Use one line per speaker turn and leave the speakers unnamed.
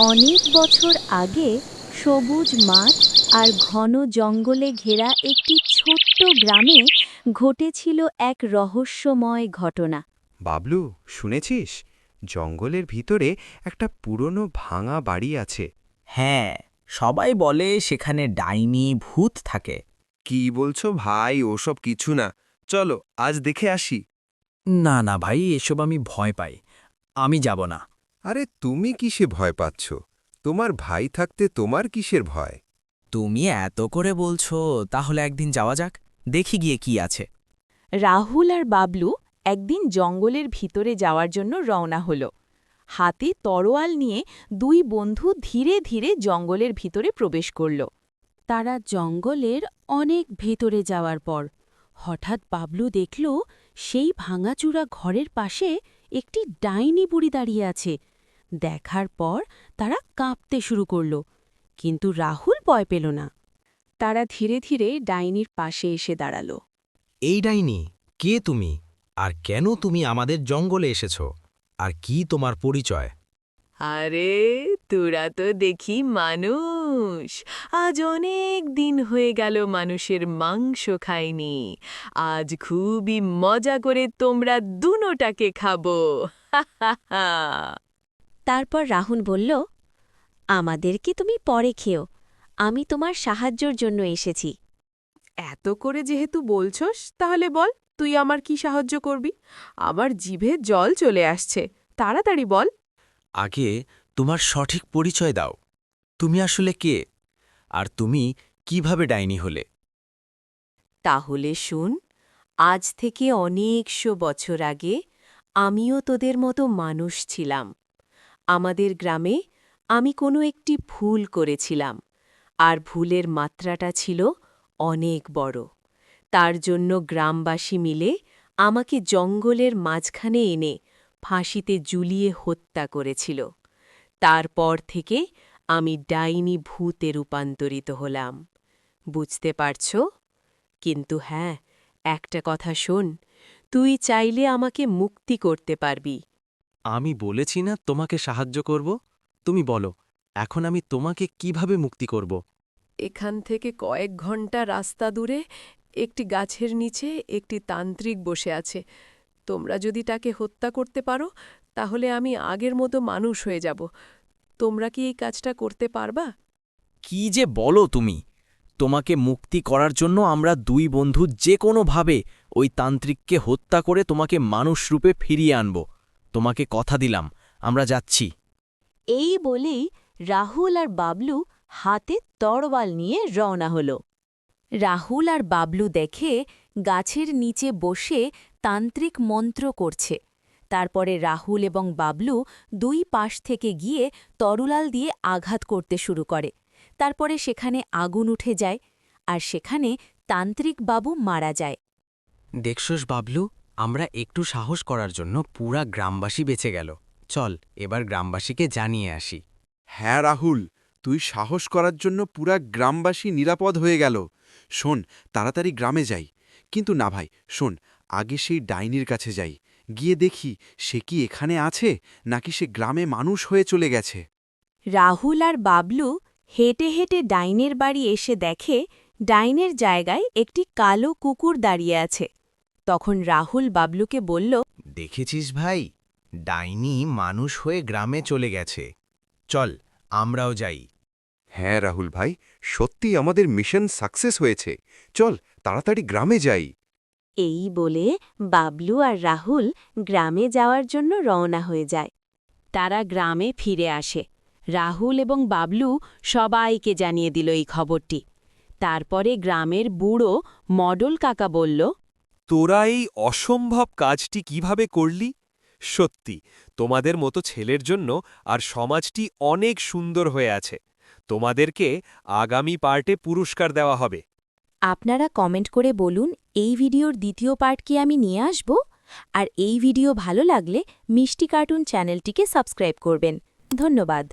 অনেক বছর আগে সবুজ মাঠ আর ঘন জঙ্গলে ঘেরা একটি ছোট্ট গ্রামে ঘটেছিল এক রহস্যময় ঘটনা।
বাবলু, শুনেছিস? জঙ্গলের ভিতরে একটা পুরনো ভাঙা বাড়ি আছে।
হ্যাঁ, সবাই বলে সেখানে ডাইনি ভূত থাকে।
কি বলছো ভাই? ওসব কিছু না, চলো আজ দেখে আসি।
না না ভাই, এসব আমি ভয় পাই। আমি যাব না।
আরে তুমি কিসে ভয় পাচ্ছ? তোমার ভাই থাকতে তোমার কিসের ভয়?
তুমি এত করে বলছো, তাহলে একদিন যাওয়া যাক, দেখি গিয়ে কি আছে।
রাহুল আর বাবলু একদিন জঙ্গলের ভিতরে যাওয়ার জন্য রওনা হল। হাতে তরোয়াল নিয়ে দুই বন্ধু ধীরে ধীরে জঙ্গলের ভিতরে প্রবেশ করল।
তারা জঙ্গলের অনেক ভেতরে যাওয়ার পর হঠাৎ বাবলু দেখল সেই ভাঙাচূড়া ঘরের পাশে একটি ডাইনি বুড়ি দাঁড়িয়ে আছে। দেখার পর তারা কাঁপতে শুরু করল, কিন্তু রাহুল ভয় পেল না। তারা ধীরে ধীরে ডাইনির পাশে এসে দাঁড়াল।
এই ডাইনি, কে তুমি? আর কেন তুমি আমাদের জঙ্গলে এসেছ? আর কি তোমার পরিচয়?
আরে তোরা তো দেখি মানুষ। আজ অনেক দিন হয়ে গেল মানুষের মাংস খাইনি। আজ খুবই মজা করে তোমরা দুনোটাকে খাবো।
তারপর রাহুল বলল, আমাদেরকে তুমি পরে খেও, আমি তোমার সাহায্যের জন্য এসেছি।
এত করে যেহেতু বলছস, তাহলে বল তুই আমার কি সাহায্য করবি? আমার জিভে জল চলে আসছে, তাড়াতাড়ি বল।
আগে তোমার সঠিক পরিচয় দাও। তুমি আসলে কে? আর তুমি কিভাবে ডাইনি হলে?
তাহলে শুন, আজ থেকে অনেকশো বছর আগে আমিও তোদের মতো মানুষ ছিলাম। আমাদের গ্রামে আমি কোনো একটি ভুল করেছিলাম, আর ভুলের মাত্রাটা ছিল অনেক বড়। তার জন্য গ্রামবাসী মিলে আমাকে জঙ্গলের মাঝখানে এনে ফাঁসিতে ঝুলিয়ে হত্যা করেছিল। তারপর থেকে আমি ডাইনি ভূতে রূপান্তরিত হলাম। বুঝতে পারছ? কিন্তু হ্যাঁ, একটা কথা শোন, তুই চাইলে আমাকে মুক্তি করতে পারবি।
আমি বলেছি না তোমাকে সাহায্য করব? তুমি বলো, এখন আমি তোমাকে কিভাবে মুক্তি করব?
এখান থেকে কয়েক ঘন্টা রাস্তা দূরে একটি গাছের নিচে একটি তান্ত্রিক বসে আছে। তোমরা যদি তাকে হত্যা করতে পারো, তাহলে আমি আগের মতো মানুষ হয়ে যাব। তোমরা কি এই কাজটা করতে পারবা?
কি যে বলো তুমি! তোমাকে মুক্তি করার জন্য আমরা দুই বন্ধু যে কোনোভাবে ওই তান্ত্রিককে হত্যা করে তোমাকে মানুষ রূপে ফিরিয়ে আনব। তোমাকে কথা দিলাম, আমরা যাচ্ছি।
এই বলেই রাহুল আর বাবলু হাতে তরোয়াল নিয়ে রওনা হল। রাহুল আর বাবলু দেখে গাছের নিচে বসে তান্ত্রিক মন্ত্র করছে। তারপরে রাহুল এবং বাবলু দুই পাশ থেকে গিয়ে তরোয়াল দিয়ে আঘাত করতে শুরু করে। তারপরে সেখানে আগুন উঠে যায়, আর সেখানে তান্ত্রিক বাবু মারা যায়।
দেখছস বাবলু, আমরা একটু সাহস করার জন্য পুরা গ্রামবাসী বেঁচে গেল। চল এবার গ্রামবাসীকে জানিয়ে আসি।
হ্যাঁ রাহুল, তুই সাহস করার জন্য পুরা গ্রামবাসী নিরাপদ হয়ে গেল। শোন, তাড়াতাড়ি গ্রামে যাই। কিন্তু না ভাই, শোন, আগে সেই ডাইনির কাছে যাই, গিয়ে দেখি সে কি এখানে আছে নাকি সে গ্রামে মানুষ হয়ে চলে গেছে।
রাহুল আর বাবলু হেঁটে হেঁটে ডাইনের বাড়ি এসে দেখে ডাইনের জায়গায় একটি কালো কুকুর দাঁড়িয়ে আছে। তখন রাহুল বাবলুকে বলল,
দেখেছিস ভাই, ডাইনি মানুষ হয়ে গ্রামে চলে গেছে। চল আমরাও যাই।
হ্যাঁ রাহুল ভাই, সত্যি আমাদের মিশন সাকসেস হয়েছে। চল তাড়াতাড়ি গ্রামে যাই।
এই বলে বাবলু আর রাহুল গ্রামে যাওয়ার জন্য রওনা হয়ে যায়। তারা গ্রামে ফিরে আসে। রাহুল এবং বাবলু সবাইকে জানিয়ে দিল এই খবরটি। তারপরে গ্রামের বুড়ো মডল কাকা বলল,
তোরা এই অসম্ভব কাজটি কিভাবে করলি? সত্যি তোমাদের মতো ছেলের জন্য আর সমাজটি অনেক সুন্দর হয়ে আছে। তোমাদেরকে আগামী পার্টে পুরস্কার দেওয়া হবে।
আপনারা কমেন্ট করে বলুন এই ভিডিওর দ্বিতীয় পার্ট কি আমি নিয়ে আসব? আর এই ভিডিও ভালো লাগলে মিষ্টি কার্টুন চ্যানেলটিকে সাবস্ক্রাইব করবেন। ধন্যবাদ।